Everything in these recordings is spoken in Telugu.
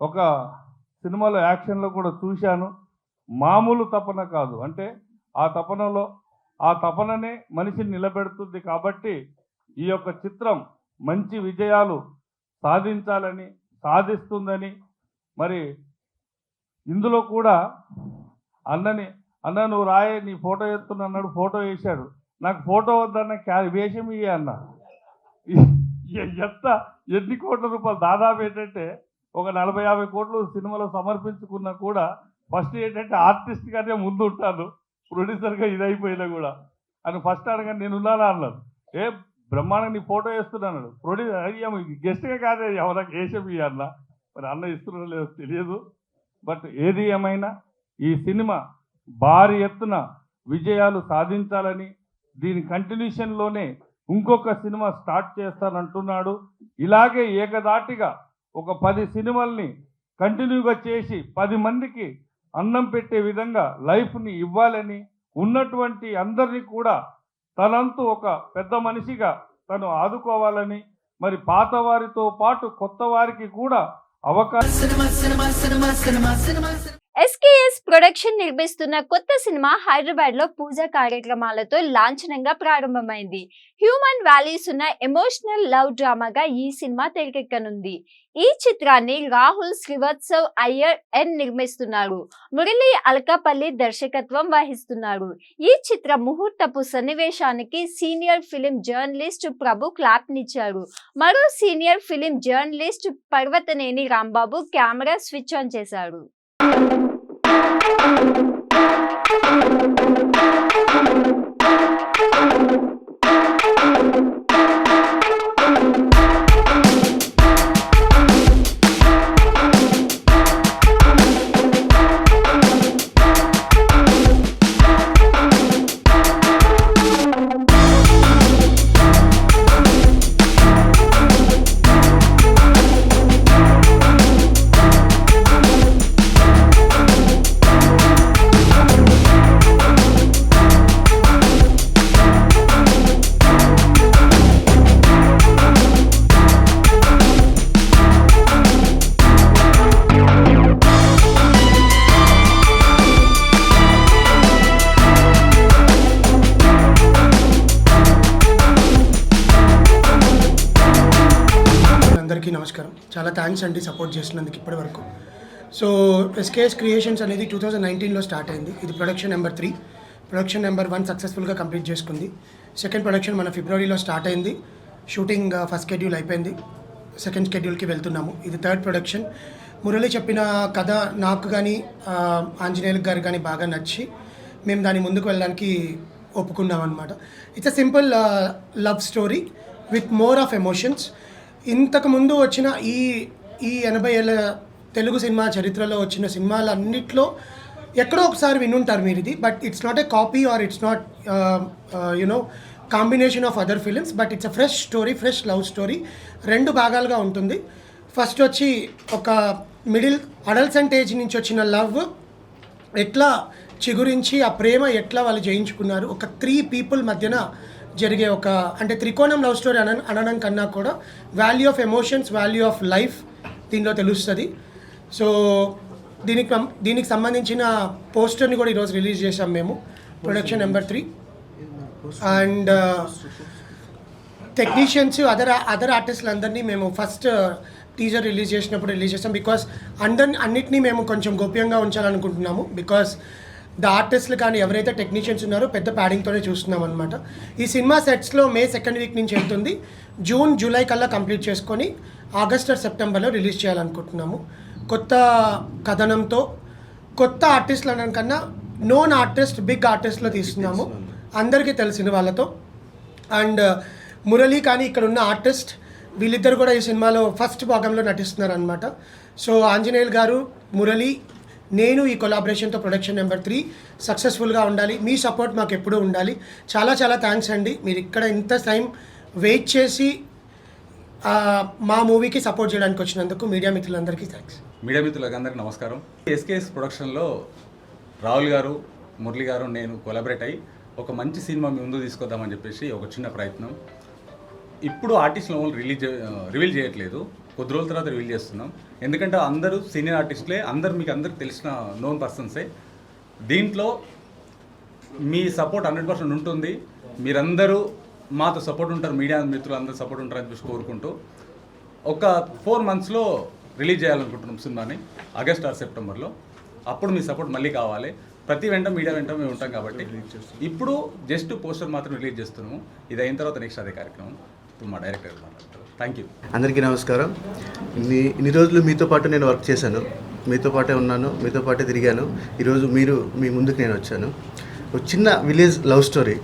ఒక సినిమాలో యాక్షన్లో కూడా చూశాను. మామూలు తపన కాదు, అంటే ఆ తపననే మనిషిని నిలబెడుతుంది. కాబట్టి ఈ యొక్క చిత్రం మంచి విజయాలు సాధిస్తుందని, మరి ఇందులో కూడా అన్న నువ్వు రాయే, నీ ఫోటో ఎత్తున్నా అన్నాడు. ఫోటో వేశాడు. నాకు ఫోటో వద్దన్న వేషం ఇయ్య అన్న. ఎన్ని కోట్ల రూపాయలు దాదాపు ఏంటంటే ఒక 40-50 కోట్లు సినిమాలో సమర్పించుకున్నా కూడా ఫస్ట్ ఏంటంటే ఆర్టిస్ట్ గానే ముందు ఉంటాను, ప్రొడ్యూసర్గా ఇదైపోయినా కూడా అని ఫస్ట్ అడగని నేను ఉన్నానా అన్నాడు. బ్రహ్మాండంగా నీ ఫోటో వేస్తున్నాను. ప్రొడ్యూసర్ గెస్ట్గా కాదే ఎవరికి వేషం ఇయ్య అన్న. మరి అన్న ఇస్తున్నా లేదో తెలియదు. బట్ ఏది ఏమైనా ఈ సినిమా భారీ ఎత్తున విజయాలు సాధించాలని, దీని కంటిన్యూషన్లోనే ఇంకొక సినిమా స్టార్ట్ చేస్తానంటున్నాడు. ఇలాగే ఏకదాటిగా ఒక 10 సినిమాల్ని కంటిన్యూగా చేసి 10 మందికి అన్నం పెట్టే విధంగా లైఫ్ని ఇవ్వాలని, ఉన్నటువంటి అందరినీ కూడా తనంతు ఒక పెద్ద మనిషిగా తను ఆదుకోవాలని, మరి పాత వారితో పాటు కొత్త వారికి కూడా అవకాశం. ఎస్కేఎస్ ప్రొడక్షన్ నిర్మిస్తున్న కొత్త సినిమా హైదరాబాద్ లో పూజా కార్యక్రమాలతో లాంఛనంగా ప్రారంభమైంది. హ్యూమన్ వాల్యూస్ ఉన్న ఎమోషనల్ లవ్ డ్రామాగా ఈ సినిమా తెరకెక్కనుంది. ఈ చిత్రాన్ని రాహుల్ శ్రీవత్సవ్ అయ్యర్ నిర్మిస్తున్నారు. మురళీ అల్కాపల్లి దర్శకత్వం వహిస్తున్నారు. ఈ చిత్ర ముహూర్తపు సన్నివేశానికి సీనియర్ ఫిలిం జర్నలిస్ట్ ప్రభు క్లాప్నిచ్చారు. మరో senior film journalist Parvathaneni Rambabu camera switch on చేశారు. అందరికీ నమస్కారం. చాలా థ్యాంక్స్ అండి సపోర్ట్ చేసినందుకు ఇప్పటి వరకు. సో ఎస్కేఎస్ క్రియేషన్స్ అనేది 2019లో స్టార్ట్ అయింది. ఇది ప్రొడక్షన్ నెంబర్ 3. ప్రొడక్షన్ నెంబర్ 1 సక్సెస్ఫుల్గా కంప్లీట్ చేసుకుంది. సెకండ్ ప్రొడక్షన్ మన ఫిబ్రవరిలో స్టార్ట్ అయింది. షూటింగ్ ఫస్ట్ షెడ్యూల్ అయిపోయింది. సెకండ్ షెడ్యూల్కి వెళ్తున్నాము. ఇది థర్డ్ ప్రొడక్షన్. మురళి చెప్పిన కథ నాకు కానీ ఆంజనేయులు గారు కానీ బాగా నచ్చి మేము దాని ముందుకు వెళ్ళడానికి ఒప్పుకున్నాం అనమాట. It's a simple love story with more of emotions. ఇంతకుముందు వచ్చిన ఈ 80 ఏళ్ళ తెలుగు సినిమా చరిత్రలో వచ్చిన సినిమాలన్నిట్లో ఎక్కడో ఒకసారి వినుంటారు మీరు ఇది. But it's not a copy or it's not you know combination of other films. But it's a fresh story, fresh love story. 2 భాగాలుగా ఉంటుంది. ఫస్ట్ వచ్చి ఒక మిడిల్ అడల్సెంట్ ఏజ్ నుంచి వచ్చిన లవ్ ఎట్లా చిగురించి ఆ ప్రేమ ఎట్లా వాళ్ళు జయించుకున్నారు, ఒక 3 పీపుల్ మధ్యన జరిగే ఒక అంటే త్రికోణం లవ్ స్టోరీ అనడం కన్నా కూడా value of emotions, value of life దీనిలో తెలుస్తుంది. సో దీనికి సంబంధించిన పోస్టర్ని కూడా ఈరోజు రిలీజ్ చేసాం మేము, production number 3. And technicians, other ఆర్టిస్టులు అందరినీ మేము ఫస్ట్ టీజర్ రిలీజ్ చేసాం. బికాస్ అన్నిటినీ మేము కొంచెం గోప్యంగా ఉంచాలనుకుంటున్నాము. బికాస్ ద ఆర్టిస్టులు కానీ ఎవరైతే టెక్నీషియన్స్ ఉన్నారో పెద్ద ప్యాడింగ్తోనే చూస్తున్నాం అనమాట. ఈ సినిమా సెట్స్లో మే 2nd వీక్ నుంచి వెళ్తుంది. జూన్, జూలై కల్లా కంప్లీట్ చేసుకొని ఆగస్ట్ ఆర్ సెప్టెంబర్లో రిలీజ్ చేయాలనుకుంటున్నాము. కొత్త కథనంతో, కొత్త ఆర్టిస్టులు అనడం కన్నా నోన్ ఆర్టిస్ట్, బిగ్ ఆర్టిస్ట్లో తీస్తున్నాము, అందరికీ తెలిసిన వాళ్ళతో. అండ్ మురళి కానీ ఇక్కడ ఉన్న ఆర్టిస్ట్ వీళ్ళిద్దరు కూడా ఈ సినిమాలో ఫస్ట్ భాగంలో నటిస్తున్నారు అనమాట. సో ఆంజనేయులు గారు, మురళి, నేను ఈ కొలాబరేషన్తో ప్రొడక్షన్ నెంబర్ 3 సక్సెస్ఫుల్గా ఉండాలి. మీ సపోర్ట్ మాకు ఎప్పుడూ ఉండాలి. చాలా చాలా థ్యాంక్స్ అండి. మీరు ఇక్కడ ఇంత టైం వెయిట్ చేసి మా మూవీకి సపోర్ట్ చేయడానికి వచ్చినందుకు మీడియా మిత్రులందరికీ థ్యాంక్స్. మీడియా మిత్రులకు అందరికీ నమస్కారం. ఎస్కేఎస్ ప్రొడక్షన్లో రాహుల్ గారు, మురళి గారు, నేను కొలాబరేట్ అయ్యి ఒక మంచి సినిమా మీ ముందు తీసుకొద్దామని చెప్పేసి ఒక చిన్న ప్రయత్నం. ఇప్పుడు ఆర్టిస్టులు రివీల్ చేయట్లేదు. కొద్ది రోజుల తర్వాత రివీల్ చేస్తున్నాం. ఎందుకంటే అందరూ సీనియర్ ఆర్టిస్టులే, అందరికి తెలిసిన నోన్ పర్సన్సే. దీంట్లో మీ సపోర్ట్ 100% ఉంటుంది. మీరందరూ మాతో సపోర్ట్ ఉంటారు, మీడియా మిత్రులు అందరూ సపోర్ట్ ఉంటారని చెప్పి కోరుకుంటూ ఒక 4 monthsలో రిలీజ్ చేయాలనుకుంటున్నాం సినిమాని, ఆగస్ట్ ఆర్ సెప్టెంబర్లో. అప్పుడు మీ సపోర్ట్ మళ్ళీ కావాలి. ప్రతి వెంట మీడియా వెంట మేము ఉంటాం కాబట్టి ఇప్పుడు జస్ట్ పోస్టర్ మాత్రం రిలీజ్ చేస్తున్నాము. ఇది అయిన తర్వాత నెక్స్ట్ అదే కార్యక్రమం. ఇప్పుడు మా డైరెక్టర్ మాట్లాడతారు. Thank you. అందరికీ నమస్కారం. ఇన్ని రోజులు మీతో పాటు నేను వర్క్ చేశాను, మీతో పాటే ఉన్నాను, మీతో పాటే తిరిగాను. ఈరోజు మీ ముందుకు నేను వచ్చాను. ఒక చిన్న విలేజ్ లవ్ స్టోరీ,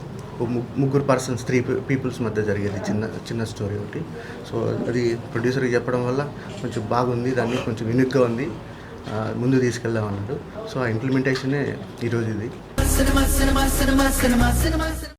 ముగ్గురు పర్సన్స్ 3 పీపుల్స్ మధ్య జరిగేది చిన్న స్టోరీ ఒకటి. సో అది ప్రొడ్యూసర్కి చెప్పడం వల్ల కొంచెం బాగుంది, దాన్ని కొంచెం యూనిక్గా ఉంది, ముందు తీసుకెళ్దాం అన్నాడు. సో ఆ ఇంప్లిమెంటేషనే ఈరోజు ఇది.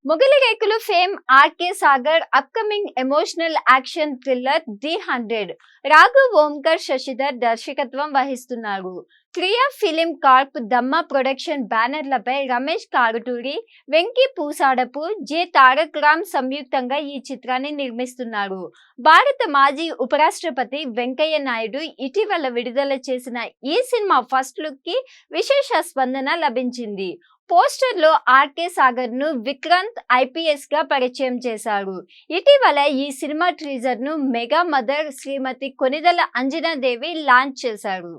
Mogali Rekulu fame RK Sagar upcoming emotional action thriller the 100 Raghu Omkar Shashidhar దర్శకత్వం వహిస్తున్నారు. Kriya film corp Dhamma production బ్యానర్లపై రమేష్ కారుటూరి, వెంకీ పూసాడపు, జె తారక్ రామ్ సంయుక్తంగా ఈ చిత్రాన్ని నిర్మిస్తున్నారు. భారత మాజీ ఉపరాష్ట్రపతి వెంకయ్య నాయుడు ఇటీవల విడుదల చేసిన ఈ సినిమా ఫస్ట్ లుక్ కి విశేష స్పందన లభించింది. పోస్టర్ లో ఆర్కే సాగర్ ను విక్రాంత్ ఐపీఎస్ గా పరిచయం చేశారు. ఇటీవల ఈ సినిమా టీజర్ ను మెగా మదర్ శ్రీమతి కొనిదల అంజనాదేవి లాంచ్ చేశారు.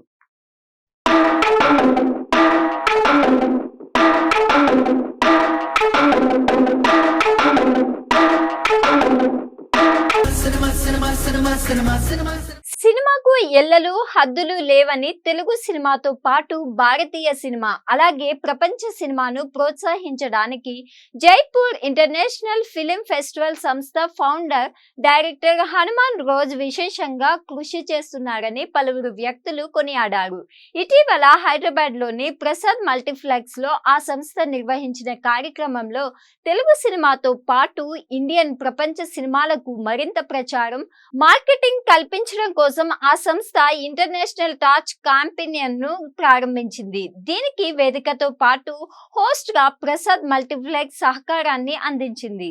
సినిమాకు ఎల్లలు హద్దులు లేవని తెలుగు సినిమాతో పాటు భారతీయ సినిమా అలాగే ప్రపంచ సినిమాను ప్రోత్సహించడానికి జైపూర్ ఇంటర్నేషనల్ ఫిలిం ఫెస్టివల్ సంస్థ ఫౌండర్ డైరెక్టర్ హనుమాన్ రోజ్ విశేషంగా కృషి చేస్తున్నారని పలువురు వ్యక్తులు కొనియాడారు. ఇటీవల హైదరాబాద్ లోని ప్రసాద్ మల్టీప్లెక్స్ లో ఆ సంస్థ నిర్వహించిన కార్యక్రమంలో తెలుగు సినిమాతో పాటు ఇండియన్ ప్రపంచ సినిమాలకు మరింత ప్రచారం, మార్కెటింగ్ కల్పించడం కోసం ఆ సంస్థ ఇంటర్నేషనల్ టాచ్ క్యాంపెయిన్ ను ప్రారంభించింది. దీనికి వేదికతో పాటు హోస్ట్ గా ప్రసాద్ మల్టీప్లెక్స్ సహకారాన్ని అందించింది.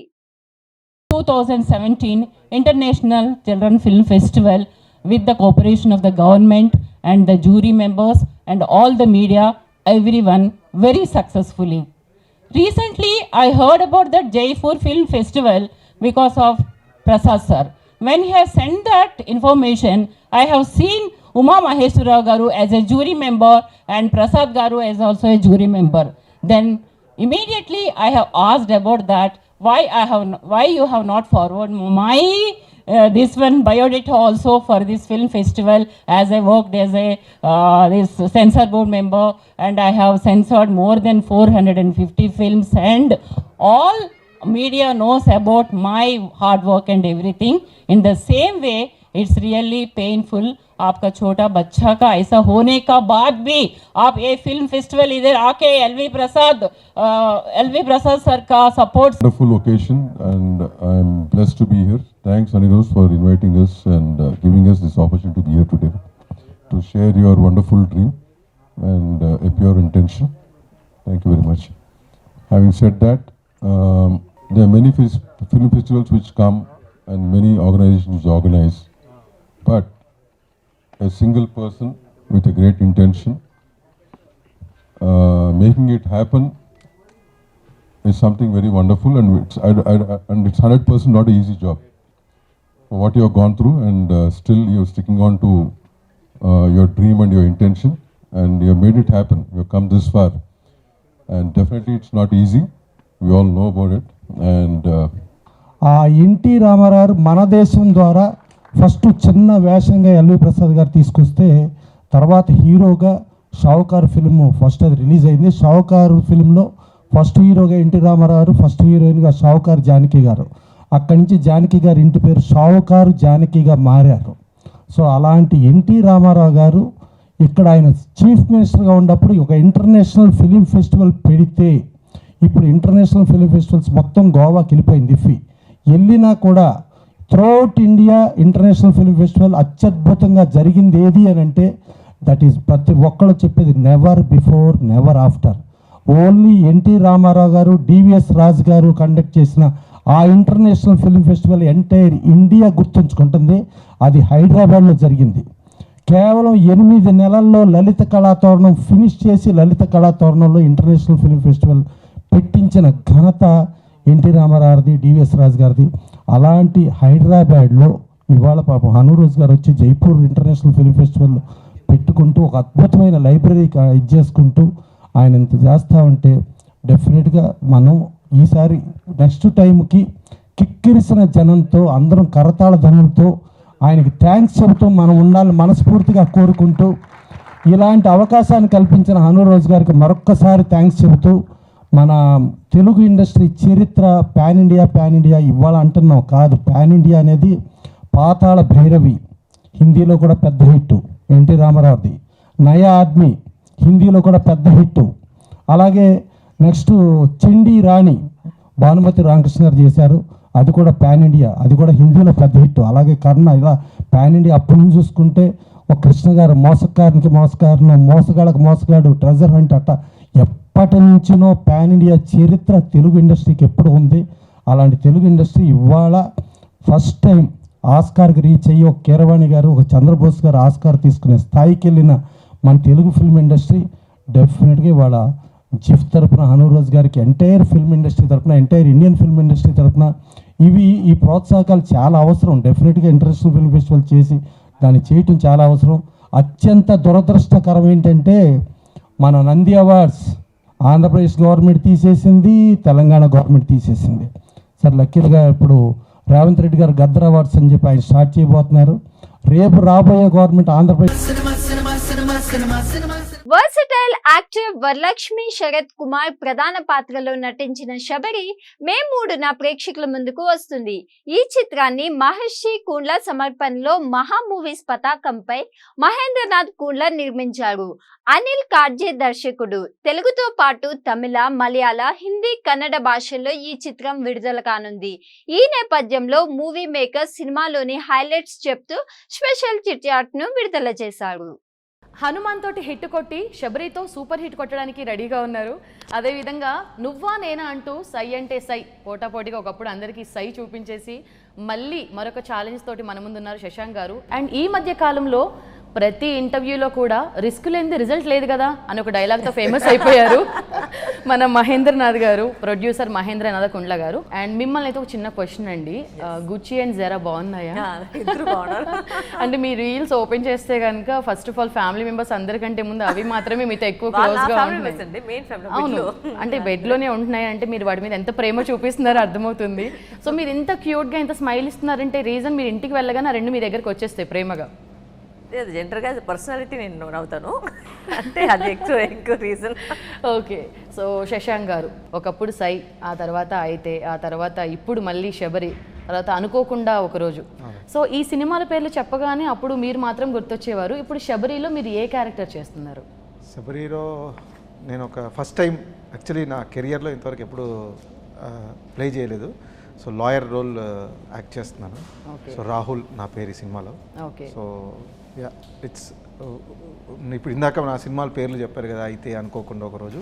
2017 International Children Film Festival with the cooperation of the government and the jury members and all the media, everyone very successfully. Recently I heard about the Jaipur Film Festival because of Prasad sir. When he has sent that information, I have seen Uma Maheshwara Garu as a jury member and Prasad Garu as also a jury member. Then immediately I have asked about that, why you have not forward my this one biodata also for this film festival, as I worked as a this censor board member and I have censored more than 450 films and all media knows about my hard work and everything. In the same way, it's really painful. आपका छोटा बच्चा का ऐसा होने का बाद भी आप ये फिल्म फेस्टिवल इधर आके एलवी प्रसाद सर का support. Wonderful occasion and I am blessed to be here. Thanks Anirudh for inviting us and giving us this opportunity to be here today to share your wonderful dream and a pure intention. Thank you very much. Having said that, there are many film festivals which come and many organizations organize, but a single person with a great intention making it happen is something very wonderful, and it's 100% not an easy job. For what you have gone through and still you're sticking on to your dream and your intention and you have made it happen. You have come this far and definitely it's not easy. We all know about it. And NT Rama Rao Mana Desam ద్వారా ఫస్ట్ చిన్న వేషంగా ఎల్వి ప్రసాద్ గారు తీసుకొస్తే తర్వాత హీరోగా షావుకారు ఫిల్మ్ ఫస్ట్ అది రిలీజ్ అయింది. షావుకారు ఫిల్మ్లో ఫస్ట్ హీరోగా ఎన్టీ రామారావు, ఫస్ట్ హీరోయిన్గా షావుకారు జానకి గారు. అక్కడి నుంచి జానకి గారు ఇంటి పేరు షావుకారు జానకిగా మారారు. సో అలాంటి ఎన్టీ రామారావు గారు ఇక్కడ ఆయన చీఫ్ మినిస్టర్గా ఉన్నప్పుడు ఒక ఇంటర్నేషనల్ ఫిలిం ఫెస్టివల్ పెడితే ఇప్పుడు ఇంటర్నేషనల్ ఫిలిం ఫెస్టివల్స్ మొత్తం గోవాకి వెళ్ళిపోయింది. వెళ్ళినా కూడా throughout India international film festival అత్యద్భుతంగా జరిగింది ఏది అని అంటే దట్ ఈస్ ప్రతి ఒక్కళ్ళు చెప్పేది never before never after. Only NT Rama Rao గారు, డివిఎస్ రాజు గారు కండక్ట్ చేసిన ఆ international film festival entire India గుర్తుంచుకుంటుంది. అది హైదరాబాద్లో జరిగింది. కేవలం 8 నెలల్లో లలిత కళాతోరణం ఫినిష్ చేసి లలిత కళాతోరణంలో ఇంటర్నేషనల్ ఫిల్మ్ ఫెస్టివల్ పెట్టించిన ఘనత ఎన్టీ రామారావుది, డివిఎస్ రాజు గారిది. అలాంటి హైదరాబాద్లో ఇవాళ పాపం హనూరోజ్ గారు వచ్చి జైపూర్ ఇంటర్నేషనల్ ఫిల్మ్ ఫెస్టివల్ పెట్టుకుంటూ ఒక అద్భుతమైన లైబ్రరీ ఇది చేసుకుంటూ ఆయన ఇంత చేస్తూ ఉంటే డెఫినెట్గా మనం ఈసారి నెక్స్ట్ టైంకి కిక్కిరిసిన జనంతో అందరం కరతాళ ధనులతో ఆయనకి థ్యాంక్స్ చెబుతూ మనం ఉండాలని మనస్ఫూర్తిగా కోరుకుంటూ ఇలాంటి అవకాశాన్ని కల్పించిన హనూరోజ్ గారికి మరొక్కసారి థ్యాంక్స్ చెబుతూ మన తెలుగు ఇండస్ట్రీ చరిత్ర పాన్ ఇండియా ఇవాళ అంటున్నాం కాదు. పాన్ ఇండియా అనేది పాతాళ భైరవి హిందీలో కూడా పెద్ద హిట్, ఎన్టీ రామారావుది. నయా ఆద్మీ హిందీలో కూడా పెద్ద హిట్. అలాగే నెక్స్ట్ చండీ రాణి భానుమతి రామకృష్ణ గారు చేశారు, అది కూడా పాన్ ఇండియా, అది కూడా హిందీలో పెద్ద హిట్. అలాగే కర్ణ, ఇలా పాన్ ఇండియా అప్పటి నుంచి చూసుకుంటే ఒక కృష్ణ గారు మోసగారికి మోసగాళ్ళకి మోసగాడు, ట్రెజర్ హంట్ అట్ట ఎప్పటి నుంచినో పాన్ ఇండియా చరిత్ర తెలుగు ఇండస్ట్రీకి ఎప్పుడు ఉంది. అలాంటి తెలుగు ఇండస్ట్రీ ఇవాళ ఫస్ట్ టైం ఆస్కార్కి రీచ్ అయ్యి ఒక కీరవాణి గారు, ఒక చంద్రబోస్ గారు ఆస్కార్ తీసుకునే స్థాయికి వెళ్ళిన మన తెలుగు ఫిల్మ్ ఇండస్ట్రీ డెఫినెట్గా ఇవాళ జిఫ్ తరపున హనూరోజ్ గారికి, ఎంటైర్ ఫిల్మ్ ఇండస్ట్రీ తరపున, ఎంటైర్ ఇండియన్ ఫిల్మ్ ఇండస్ట్రీ తరపున ఈ ప్రోత్సాహకాలు చాలా అవసరం. డెఫినెట్గా ఇంటర్నేషనల్ ఫిల్మ్ ఫెస్టివల్ చేసి దాన్ని చేయటం చాలా అవసరం. అత్యంత దురదృష్టకరం ఏంటంటే మన నంది అవార్డ్స్ ఆంధ్రప్రదేశ్ గవర్నమెంట్ తీసేసింది, తెలంగాణ గవర్నమెంట్ తీసేసింది. సార్ లక్కీలుగా ఇప్పుడు రేవంత్ రెడ్డి గారు గద్దర్ అవార్డ్స్ అని చెప్పి ఆయన స్టార్ట్ చేయబోతున్నారు. రేపు రాబోయే government Andhra Pradesh versatile actor Varalakshmi Sarath Kumar ప్రధాన పాత్రలో నటించిన శబరి మే 3న ప్రేక్షకుల ముందుకు వస్తుంది. ఈ చిత్రాన్ని మహర్షి కుండ్ల సమర్పణలో మహా మూవీస్ పతాకంపై మహేంద్రనాథ్ కుండ్ల నిర్మించారు. అనిల్ కార్జే దర్శకుడు. తెలుగుతో పాటు తమిళ, మలయాళ, హిందీ, కన్నడ భాషల్లో ఈ చిత్రం విడుదల కానుంది. ఈ నేపథ్యంలో మూవీ మేకర్ సినిమాలోని హైలైట్స్ చెప్తూ స్పెషల్ చిట్ చాట్ ను విడుదల చేశారు. హనుమాన్ తోటి హిట్ కొట్టి శబరితో సూపర్ హిట్ కొట్టడానికి రెడీగా ఉన్నారు. అదేవిధంగా నువ్వా నేనా అంటూ సై అంటే సై పోటాపోటీగా ఒకప్పుడు అందరికీ సై చూపించేసి మళ్ళీ మరొక ఛాలెంజ్ తోటి మన ముందు ఉన్నారు శశాంక్ గారు. అండ్ ఈ మధ్య కాలంలో ప్రతి ఇంటర్వ్యూలో కూడా రిస్క్ లేనిది రిజల్ట్ లేదు కదా అని ఒక డైలాగ్తో ఫేమస్ అయిపోయారు మన మహేంద్రనాథ్ గారు, ప్రొడ్యూసర్ మహేంద్రనాథ్ కుండ్ల గారు. అండ్ మిమ్మల్ని అయితే ఒక చిన్న క్వశ్చన్ అండి, గుచ్చి అండ్ జరా బాగున్నాయా? అంటే మీ రీల్స్ ఓపెన్ చేస్తే కనుక first of all family members అందరికంటే ముందు అవి మాత్రమే మీతో ఎక్కువ క్లోజ్గా ఉంటున్నాయి. అవును, అంటే బెడ్లోనే ఉంటున్నాయి అంటే మీరు వాటి మీద ఎంత ప్రేమ చూపిస్తున్నారో అర్థమవుతుంది. సో మీరు ఇంత క్యూట్గా ఇంత స్మైల్ ఇస్తున్నారంటే రీజన్ మీరు ఇంటికి వెళ్ళగానే ఆ రెండు మీ దగ్గరకు వచ్చేస్తాయి ప్రేమగా. అది జనరల్గా పర్సనాలిటీ నేను నవ్వుతాను అంటే అది ఎక్కువ రీజన్. ఓకే, సో శశాంక్ గారు ఒకప్పుడు సై, ఆ తర్వాత అయితే, ఆ తర్వాత ఇప్పుడు మళ్ళీ శబరి, తర్వాత అనుకోకుండా ఒకరోజు. సో ఈ సినిమాల పేర్లు చెప్పగానే అప్పుడు మీరు మాత్రం గుర్తొచ్చేవారు. ఇప్పుడు శబరిలో మీరు ఏ క్యారెక్టర్ చేస్తున్నారు? శబరిలో నేను ఒక ఫస్ట్ టైం యాక్చువల్లీ నా కెరియర్లో ఇంతవరకు ఎప్పుడు ప్లే చేయలేదు. సో లాయర్ రోల్ యాక్ట్ చేస్తున్నాను. సో రాహుల్ నా పేరు ఈ సినిమాలో. ఓకే, సో యా ఇట్స్ ఇప్పుడు ఇందాక నా సినిమాల పేర్లు చెప్పారు కదా, అయితే అనుకోకుండా ఒకరోజు,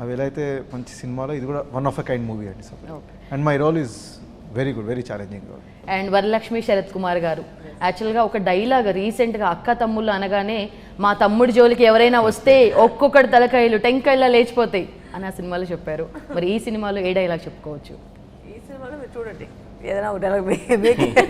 అవి ఎలా అయితే మంచి సినిమాలో ఇది కూడా one of a kind movie అండి. So and my role is very good, very challenging role. And Varalakshmi Sarath Kumar గారు యాక్చువల్గా ఒక డైలాగ్ రీసెంట్గా అక్క తమ్ముళ్ళు అనగానే మా తమ్ముడి జోలికి ఎవరైనా వస్తే ఒక్కొక్కటి తలకాయలు టెంకాయలా లేచిపోతాయి అని ఆ సినిమాలో చెప్పారు. మరి ఈ సినిమాలో ఏ డైలాగ్ చెప్పుకోవచ్చు? ఈ సినిమాలో మీరు చూడండి, ఏదైనా ఒక డైలాగ్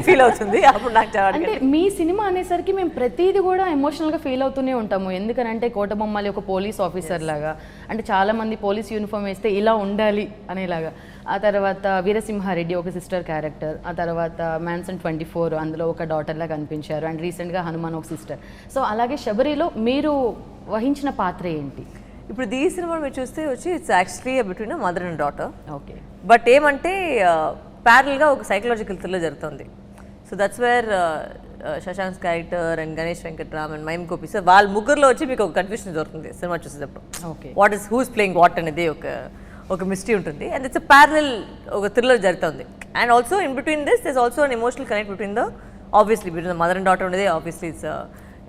ఫీల్ అవుతుంది అప్పుడు నాకు చాలా. అంటే మీ సినిమా అనేసరికి మేము ప్రతిదీ కూడా ఎమోషనల్గా ఫీల్ అవుతూనే ఉంటాము. ఎందుకనంటే కోటబొమ్మాలి ఒక పోలీస్ ఆఫీసర్ లాగా, అంటే చాలామంది పోలీస్ యూనిఫామ్ వేస్తే ఇలా ఉండాలి అనేలాగా. ఆ తర్వాత వీరసింహారెడ్డి ఒక సిస్టర్ క్యారెక్టర్, ఆ తర్వాత మ్యాన్సన్ 24 అందులో ఒక డాటర్లా కనిపించారు, అండ్ రీసెంట్గా హనుమాన్ ఒక సిస్టర్. సో అలాగే శబరిలో మీరు వహించిన పాత్ర ఏంటి? ఇప్పుడు ఈ సినిమాలో మీరు చూస్తే వచ్చి it's actually between mother and daughter. Okay, but ఏమంటే ప్యారల్గా ఒక సైకలాజికల్ థ్రిల్లర్ జరుగుతుంది. So that's where Shashank character and Ganesh Venkatram and Mime Gopi sir వాళ్ళ ముగ్గురులో వచ్చి మీకు ఒక కన్ఫ్యూషన్ దొరుకుతుంది సినిమా చూసేటప్పుడు. Okay, what is who's playing what అనేది ఒక మిస్టరీ ఉంటుంది. అండ్ ఇట్స్ ప్యారల్ ఒక థ్రిల్లర్ జరుగుతుంది. And also in between this is also an emotional connect between the obviously between the mother and daughter అనేది obviously it's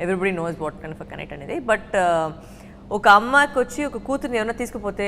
everybody knows what kind of connect అనేది. బట్ ఒక అమ్మాయికి వచ్చి ఒక కూతుర్ని ఏమైనా తీసుకుపోతే